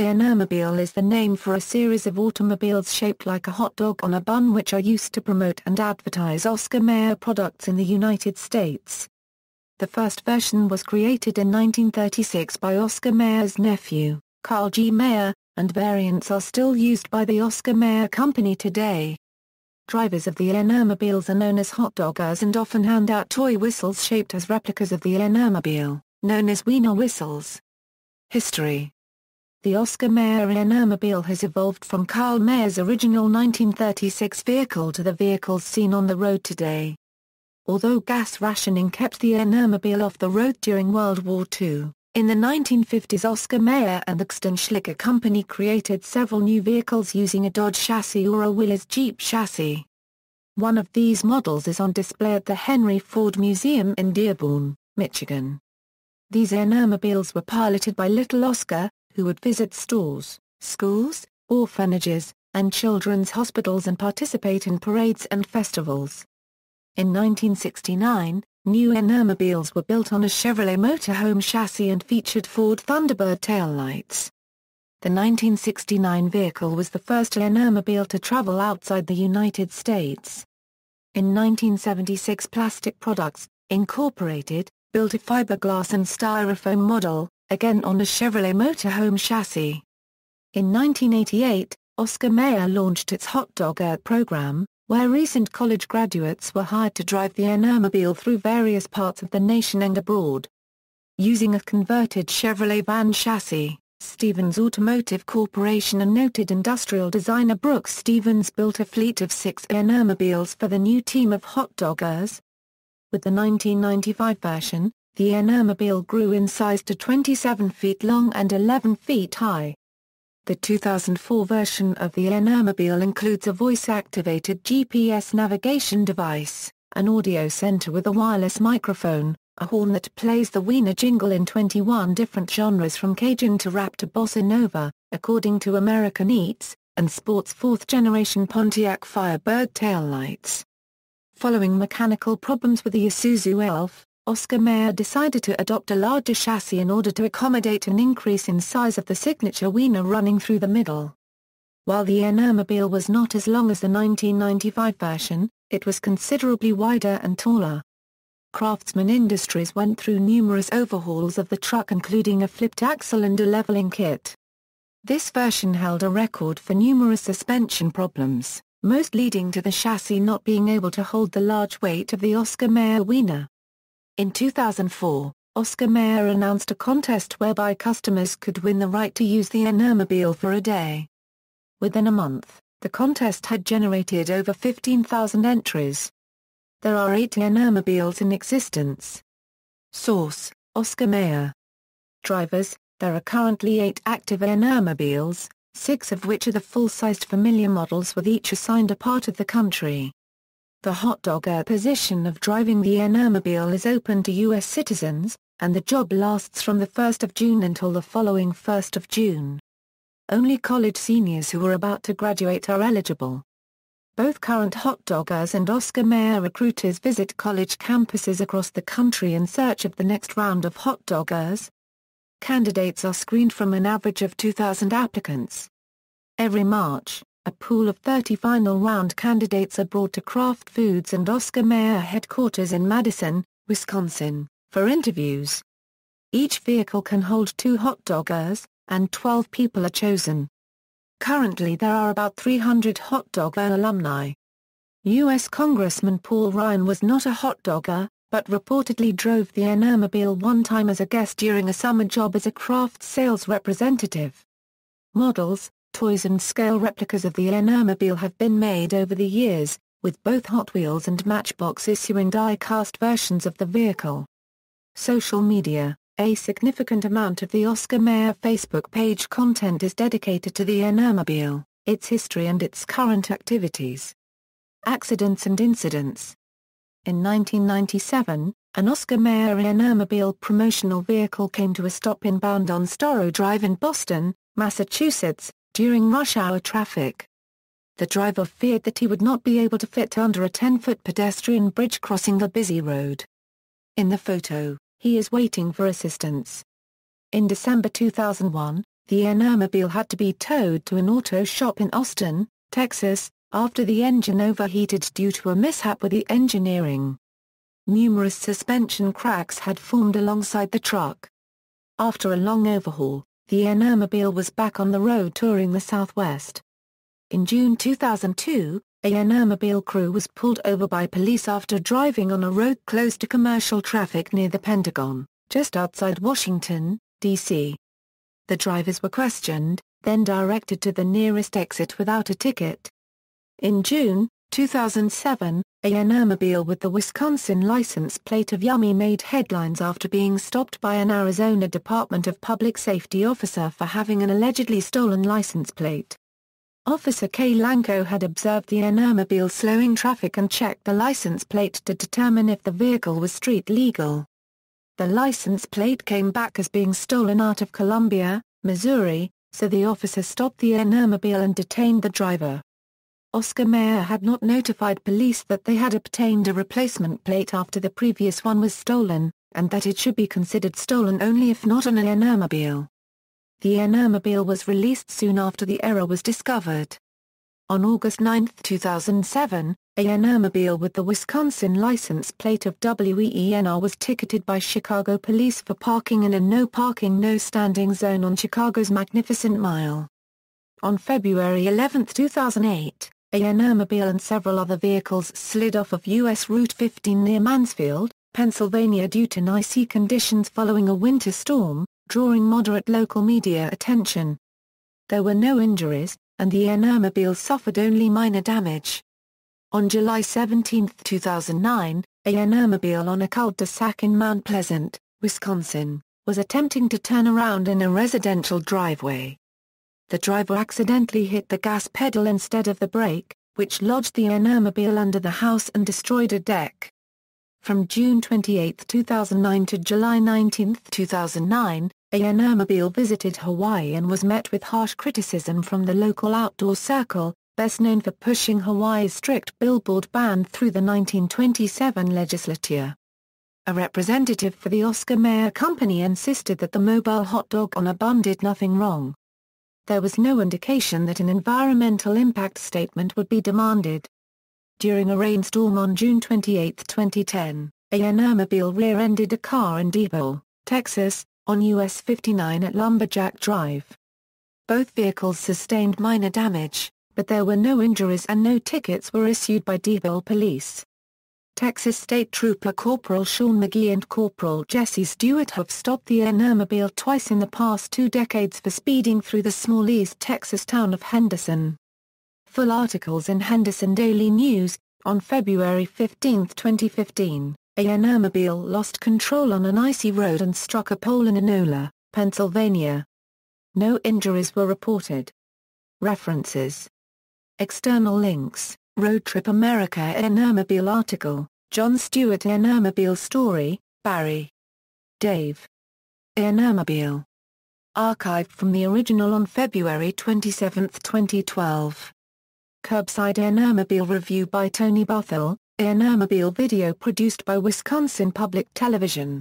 Wienermobile is the name for a series of automobiles shaped like a hot dog on a bun which are used to promote and advertise Oscar Mayer products in the United States. The first version was created in 1936 by Oscar Mayer's nephew, Carl G. Mayer, and variants are still used by the Oscar Mayer Company today. Drivers of the Wienermobiles are known as Hotdoggers and often hand out toy whistles shaped as replicas of the Wienermobile, known as Wienerwhistles. History. The Oscar Mayer Wienermobile has evolved from Carl Mayer's original 1936 vehicle to the vehicles seen on the road today. Although gas rationing kept the Wienermobile off the road during World War II, in the 1950s Oscar Mayer and the Schlicker Company created several new vehicles using a Dodge chassis or a Willys Jeep chassis. One of these models is on display at the Henry Ford Museum in Dearborn, Michigan. These Wienermobiles were piloted by Little Oscar, who would visit stores, schools, orphanages, and children's hospitals and participate in parades and festivals. In 1969, new Wienermobiles were built on a Chevrolet motorhome chassis and featured Ford Thunderbird taillights. The 1969 vehicle was the first Wienermobile to travel outside the United States. In 1976 Plastic Products, Incorporated, built a fiberglass and styrofoam model, again on a Chevrolet motorhome chassis. In 1988, Oscar Mayer launched its Hotdogger program, where recent college graduates were hired to drive the Wienermobile through various parts of the nation and abroad. Using a converted Chevrolet van chassis, Stevens Automotive Corporation and noted industrial designer Brooks Stevens built a fleet of 6 Wienermobiles for the new team of Hotdoggers. With the 1995 version, the Wienermobile grew in size to 27 feet long and 11 feet high. The 2004 version of the Wienermobile includes a voice-activated GPS navigation device, an audio center with a wireless microphone, a horn that plays the Wiener jingle in 21 different genres from Cajun to rap to bossa nova, according to American Eats, and sports 4th-generation Pontiac Firebird taillights. Following mechanical problems with the Isuzu Elf, Oscar Mayer decided to adopt a larger chassis in order to accommodate an increase in size of the signature Wiener running through the middle. While the Wienermobile was not as long as the 1995 version, it was considerably wider and taller. Craftsman Industries went through numerous overhauls of the truck including a flipped axle and a leveling kit. This version held a record for numerous suspension problems, most leading to the chassis not being able to hold the large weight of the Oscar Mayer Wiener. In 2004, Oscar Mayer announced a contest whereby customers could win the right to use the Wienermobile for a day. Within a month, the contest had generated over 15,000 entries. There are 8 Wienermobiles in existence. Source: Oscar Mayer. Drivers: there are currently 8 active Wienermobiles, 6 of which are the full-sized familiar models with each assigned a part of the country. The Hotdogger position of driving the Wienermobile is open to U.S. citizens, and the job lasts from the 1st of June until the following 1st of June. Only college seniors who are about to graduate are eligible. Both current Hotdoggers and Oscar Mayer recruiters visit college campuses across the country in search of the next round of Hotdoggers. Candidates are screened from an average of 2,000 applicants. Every March, a pool of 30 final round candidates are brought to Kraft Foods and Oscar Mayer headquarters in Madison, Wisconsin, for interviews. Each vehicle can hold 2 Hotdoggers, and 12 people are chosen. Currently there are about 300 Hotdogger alumni. U.S. Congressman Paul Ryan was not a Hotdogger, but reportedly drove the Wienermobile one time as a guest during a summer job as a Kraft sales representative. Models, toys and scale replicas of the Wienermobile have been made over the years, with both Hot Wheels and Matchbox issuing die-cast versions of the vehicle. Social media: a significant amount of the Oscar Mayer Facebook page content is dedicated to the Wienermobile, its history and its current activities. Accidents and incidents. In 1997, an Oscar Mayer Wienermobile promotional vehicle came to a stop inbound on Storrow Drive in Boston, Massachusetts, during rush hour traffic. The driver feared that he would not be able to fit under a 10-foot pedestrian bridge crossing the busy road. In the photo, he is waiting for assistance. In December 2001, The Wienermobile had to be towed to an auto shop in Austin, Texas, after the engine overheated due to a mishap with the engineering. Numerous suspension cracks had formed alongside the truck. After a long overhaul, the Wienermobile was back on the road touring the Southwest. In June 2002, a Wienermobile crew was pulled over by police after driving on a road closed to commercial traffic near the Pentagon, just outside Washington, D.C. The drivers were questioned, then directed to the nearest exit without a ticket. In June 2007, a Wienermobile with the Wisconsin license plate of Yummy made headlines after being stopped by an Arizona Department of Public Safety officer for having an allegedly stolen license plate. Officer Kay Lanko had observed the Wienermobile slowing traffic and checked the license plate to determine if the vehicle was street legal. The license plate came back as being stolen out of Columbia, Missouri, so the officer stopped the Wienermobile and detained the driver. Oscar Mayer had not notified police that they had obtained a replacement plate after the previous one was stolen, and that it should be considered stolen only if not on a Wienermobile. The Wienermobile was released soon after the error was discovered. On August 9, 2007, a Wienermobile with the Wisconsin license plate of WENR was ticketed by Chicago police for parking in a no parking no standing zone on Chicago's Magnificent Mile. On February 11, 2008, a Wienermobile and several other vehicles slid off of U.S. Route 15 near Mansfield, Pennsylvania due to icy conditions following a winter storm, drawing moderate local media attention. There were no injuries, and the Wienermobile suffered only minor damage. On July 17, 2009, a Wienermobile on a cul-de-sac in Mount Pleasant, Wisconsin, was attempting to turn around in a residential driveway. The driver accidentally hit the gas pedal instead of the brake, which lodged the Wienermobile under the house and destroyed a deck. From June 28, 2009 to July 19, 2009, a Wienermobile visited Hawaii and was met with harsh criticism from the local outdoor circle, best known for pushing Hawaii's strict billboard ban through the 1927 legislature. A representative for the Oscar Mayer Company insisted that the mobile hot dog on a bun did nothing wrong. There was no indication that an environmental impact statement would be demanded. During a rainstorm on June 28, 2010, a Wienermobile rear-ended a car in Debo, Texas, on US 59 at Lumberjack Drive. Both vehicles sustained minor damage, but there were no injuries and no tickets were issued by Debo police. Texas State Trooper Corporal Sean McGee and Corporal Jesse Stewart have stopped the Wienermobile twice in the past 2 decades for speeding through the small East Texas town of Henderson. Full articles in Henderson Daily News. On February 15, 2015, a Wienermobile lost control on an icy road and struck a pole in Enola, Pennsylvania. No injuries were reported. References. External links: Road Trip America Wienermobile article, John Stewart Wienermobile story, Barry. Dave. Wienermobile. Archived from the original on February 27, 2012. Curbside Wienermobile review by Tony Barthel, Wienermobile video produced by Wisconsin Public Television.